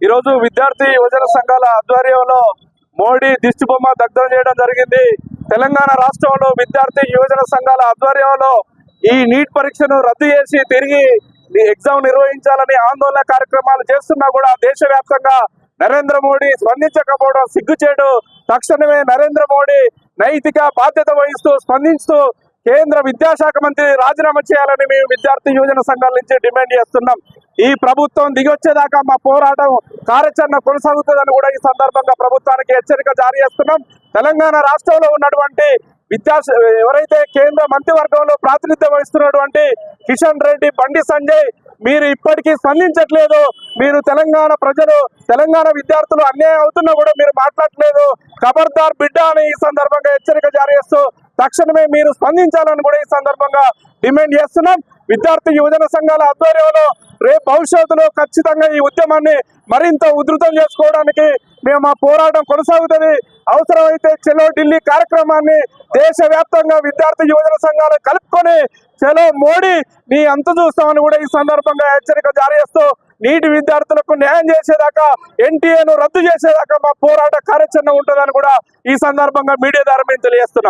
ఈరోజు విద్యార్థి యువజన సంఘాల ఆధ్వర్యంలో మోడీ దిష్టిబొమ్మ దగ్ధం చేయడం జరిగింది. తెలంగాణ రాష్ట్రంలో విద్యార్థి యువజన సంఘాల ఆధ్వర్యంలో ఈ నీట్ పరీక్షను రద్దు చేసి తిరిగి ఎగ్జామ్ నిర్వహించాలని ఆందోళన కార్యక్రమాలు చేస్తున్నా కూడా దేశవ్యాప్తంగా నరేంద్ర మోడీ స్పందించకపోవడం సిగ్గుచేటు. తక్షణమే నరేంద్ర మోడీ నైతిక బాధ్యత వహిస్తూ స్పందిస్తూ కేంద్ర విద్యాశాఖ మంత్రి రాజీనామా చేయాలని మేము విద్యార్థి యువజన సంఘాల నుంచి డిమాండ్ చేస్తున్నాం. ఈ ప్రభుత్వం దిగొచ్చేదాకా మా పోరాటం కార్యాచరణ కొనసాగుతుందని కూడా ఈ సందర్భంగా ప్రభుత్వానికి హెచ్చరిక జారీ చేస్తున్నాం. తెలంగాణ రాష్ట్రంలో ఉన్నటువంటి ఎవరైతే కేంద్ర మంత్రివర్గంలో ప్రాతినిధ్యం వహిస్తున్నటువంటి కిషన్ రెడ్డి, బండి సంజయ్ మీరు ఇప్పటికీ స్పందించట్లేదు. మీరు తెలంగాణ ప్రజలు, తెలంగాణ విద్యార్థులు అన్యాయం అవుతున్నా కూడా మీరు మాట్లాడట్లేదు. ఖబర్దార్ బిడ్డ అని ఈ సందర్భంగా హెచ్చరిక జారీ చేస్తూ తక్షణమే మీరు స్పందించాలని కూడా ఈ సందర్భంగా డిమాండ్ చేస్తున్నాం. విద్యార్థి యువజన సంఘాల ఆధ్వర్యంలో రేపు భవిష్యత్తులో ఖచ్చితంగా ఈ ఉద్యమాన్ని మరింత ఉధృతం చేసుకోవడానికి మేము ఆ పోరాటం కొనసాగుతుంది. అవసరమైతే చలో ఢిల్లీ కార్యక్రమాన్ని దేశవ్యాప్తంగా విద్యార్థి యువజన సంఘాలు కలుపుకొని చలో మోడీ నీ అంత చూస్తామని కూడా ఈ సందర్భంగా హెచ్చరిక జారీ చేస్తూ నీటి విద్యార్థులకు న్యాయం చేసేదాకా, ఎన్టీఏను రద్దు చేసేదాకా మా పోరాట కార్యాచరణ ఉంటుందని కూడా ఈ సందర్భంగా మీడియా ద్వారా మేము తెలియజేస్తున్నాం.